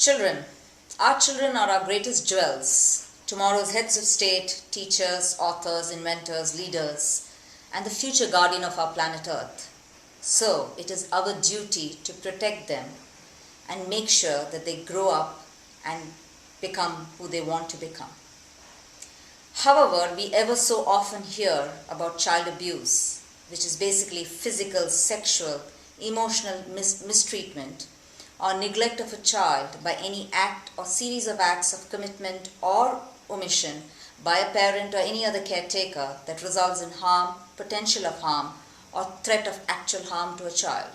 Children. Our children are our greatest jewels, tomorrow's heads of state, teachers, authors, inventors, leaders, and the future guardian of our planet Earth. So, it is our duty to protect them and make sure that they grow up and become who they want to become. However, we ever so often hear about child abuse, which is basically physical, sexual, emotional mistreatment or neglect of a child by any act or series of acts of commitment or omission by a parent or any other caretaker that results in harm, potential of harm, or threat of actual harm to a child.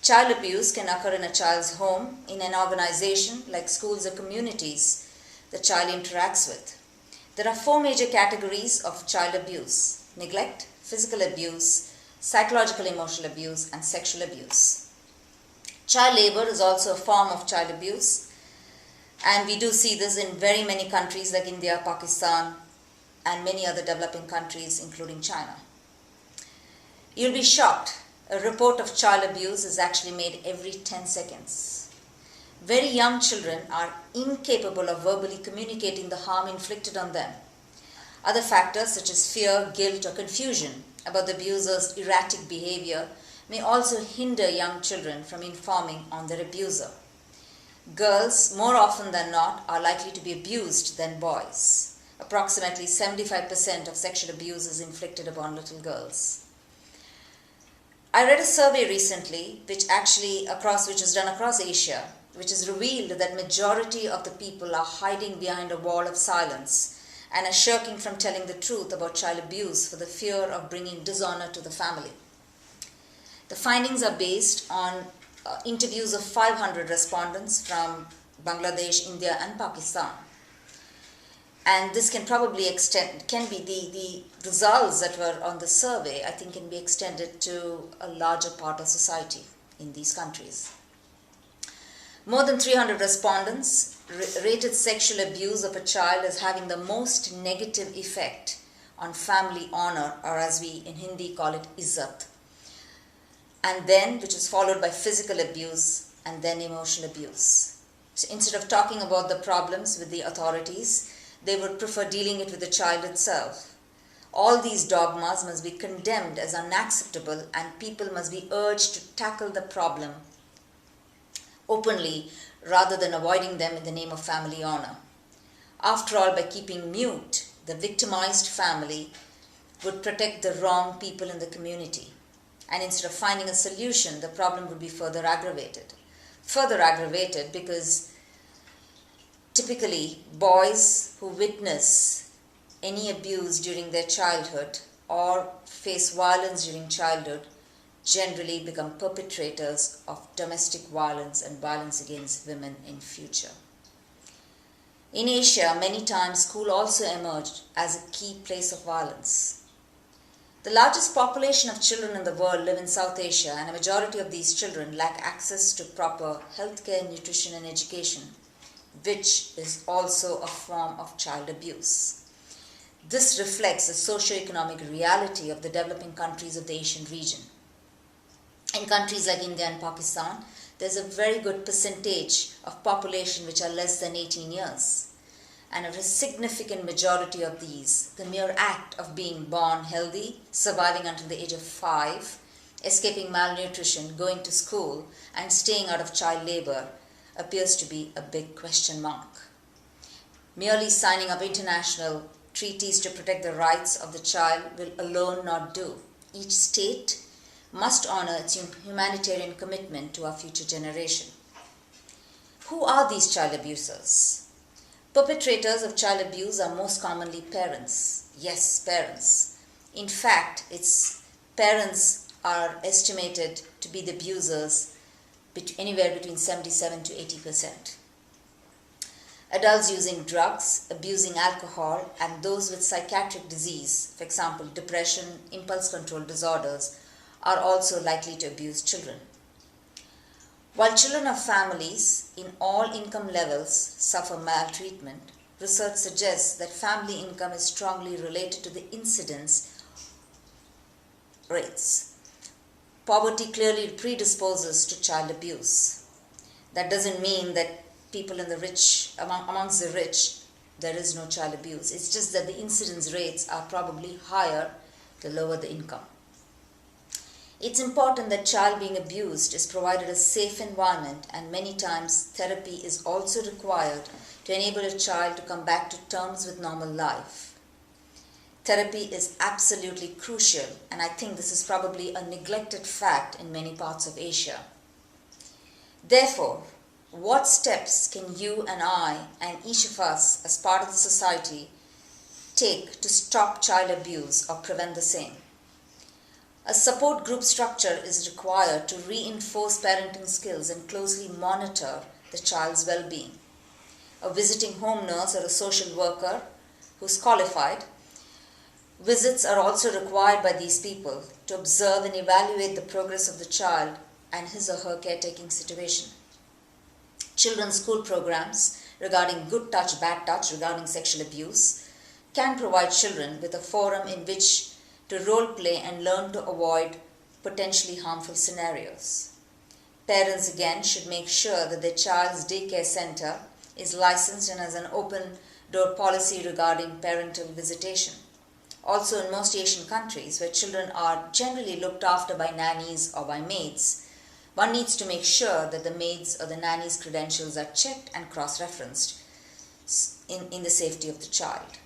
Child abuse can occur in a child's home, in an organization like schools or communities the child interacts with. There are 4 major categories of child abuse: neglect, physical abuse, psychological emotional abuse, and sexual abuse. Child labor is also a form of child abuse, and we do see this in very many countries like India, Pakistan, and many other developing countries including China. You'll be shocked. A report of child abuse is actually made every 10 seconds. Very young children are incapable of verbally communicating the harm inflicted on them. Other factors such as fear, guilt, or confusion about the abuser's erratic behavior may also hinder young children from informing on their abuser. Girls, more often than not, are likely to be abused than boys. Approximately 75% of sexual abuse is inflicted upon little girls. I read a survey recently, which is done across Asia, which has revealed that majority of the people are hiding behind a wall of silence and are shirking from telling the truth about child abuse for the fear of bringing dishonor to the family. The findings are based on interviews of 500 respondents from Bangladesh, India, and Pakistan. And this can probably the results that were on the survey, I think, can be extended to a larger part of society in these countries. More than 300 respondents rated sexual abuse of a child as having the most negative effect on family honor, or as we in Hindi call it, izzat. And then, which is followed by physical abuse and then emotional abuse. So instead of talking about the problems with the authorities, they would prefer dealing it with the child itself. All these dogmas must be condemned as unacceptable, and people must be urged to tackle the problem openly rather than avoiding them in the name of family honor. After all, by keeping mute, the victimized family would protect the wrong people in the community. And instead of finding a solution, the problem would be further aggravated. Further aggravated because typically boys who witness any abuse during their childhood or face violence during childhood generally become perpetrators of domestic violence and violence against women in future. In Asia, many times school also emerged as a key place of violence. The largest population of children in the world live in South Asia, and a majority of these children lack access to proper healthcare, nutrition, and education, which is also a form of child abuse. This reflects the socio-economic reality of the developing countries of the Asian region. In countries like India and Pakistan, there's a very good percentage of population which are less than 18 years. And of a significant majority of these, the mere act of being born healthy, surviving until the age of 5, escaping malnutrition, going to school, and staying out of child labor appears to be a big question mark. Merely signing up international treaties to protect the rights of the child will alone not do. Each state must honor its humanitarian commitment to our future generation. Who are these child abusers? Perpetrators of child abuse are most commonly parents. Yes, parents. In fact, parents are estimated to be the abusers anywhere between 77 to 80%. Adults using drugs, abusing alcohol, and those with psychiatric disease, for example, depression, impulse control disorders, are also likely to abuse children. While children of families in all income levels suffer maltreatment, research suggests that family income is strongly related to the incidence rates. Poverty clearly predisposes to child abuse. That doesn't mean that people in the rich, amongst the rich, there is no child abuse. It's just that the incidence rates are probably higher the lower the income. It's important that child being abused is provided a safe environment, and many times therapy is also required to enable a child to come back to terms with normal life. Therapy is absolutely crucial, and I think this is probably a neglected fact in many parts of Asia. Therefore, what steps can you and I and each of us as part of the society take to stop child abuse or prevent the same? A support group structure is required to reinforce parenting skills and closely monitor the child's well-being. A visiting home nurse or a social worker who's qualified. Visits are also required by these people to observe and evaluate the progress of the child and his or her caretaking situation. Children's school programs regarding good touch, bad touch, regarding sexual abuse can provide children with a forum in which to role play and learn to avoid potentially harmful scenarios. Parents again should make sure that their child's daycare center is licensed and has an open door policy regarding parental visitation. Also, in most Asian countries where children are generally looked after by nannies or by maids, one needs to make sure that the maid's or the nanny's credentials are checked and cross-referenced in the safety of the child.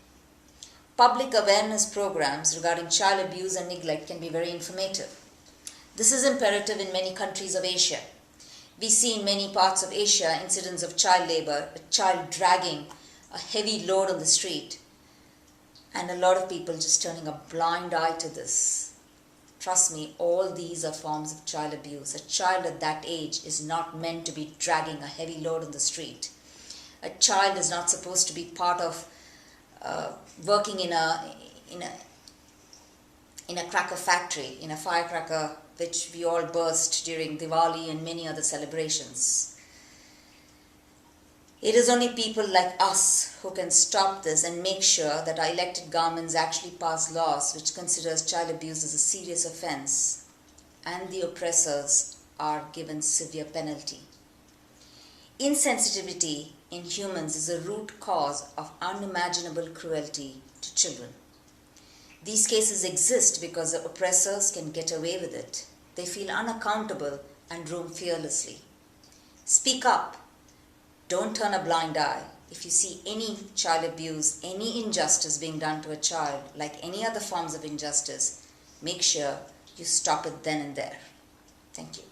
Public awareness programs regarding child abuse and neglect can be very informative. This is imperative in many countries of Asia. We see in many parts of Asia incidents of child labor, a child dragging a heavy load on the street, and a lot of people just turning a blind eye to this. Trust me, all these are forms of child abuse. A child at that age is not meant to be dragging a heavy load on the street. A child is not supposed to be part of working in a cracker factory, in a firecracker which we all burst during Diwali and many other celebrations. It is only people like us who can stop this and make sure that our elected governments actually pass laws which considers child abuse as a serious offense and the oppressors are given severe penalty. Insensitivity in humans is a root cause of unimaginable cruelty to children. These cases exist because the oppressors can get away with it. They feel unaccountable and roam fearlessly. Speak up. Don't turn a blind eye. If you see any child abuse, any injustice being done to a child, like any other forms of injustice, make sure you stop it then and there. Thank you.